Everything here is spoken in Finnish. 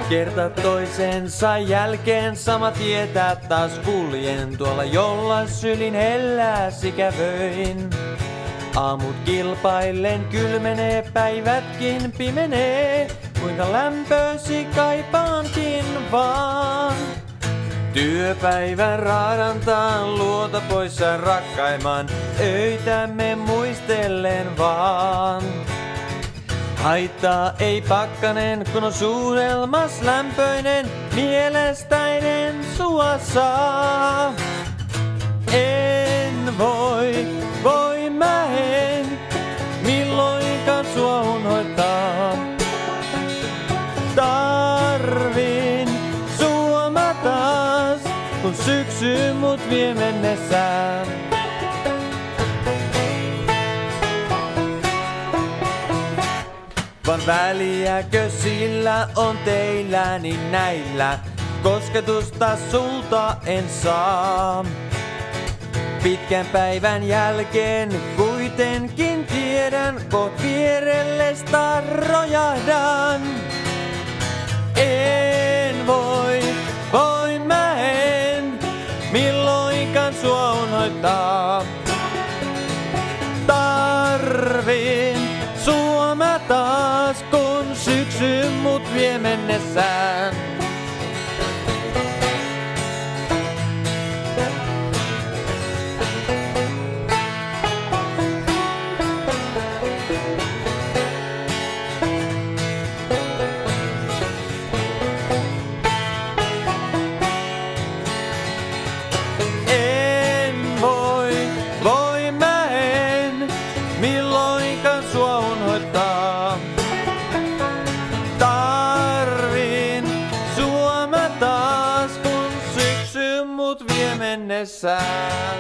Kerta toisensa jälkeen sama tietä taas kuljen. Tuolla jolla sylin helläsi kävöin. Aamut kilpaillen kylmenee, päivätkin pimenee. Kuinka lämpösi kaipaankin vaan. Työpäivän raadantaan luota poissa rakkaimman. Öitämme muistellen vaan. Haittaa ei pakkanen, kun on suudelmas lämpöinen. Mielestäinen sua saa. En voi mä en milloinkaan sua unohtaa. Tarvin sua mä taas, kun syksy mut vie mennessään. Vaan väliäkö sillä on teillä, niin näillä kosketusta sulta en saa. Pitkän päivän jälkeen kuitenkin tiedän, kun vierellestä rojahdan. En voi mä en milloinkaan sua unohtaa. Tarvin sua mä taas, kun syksy mut vie mennessään. En voi mä en milloinkaan sua unohtaa. Tarvin sua mä taas, kun syksy mut vie mennessään.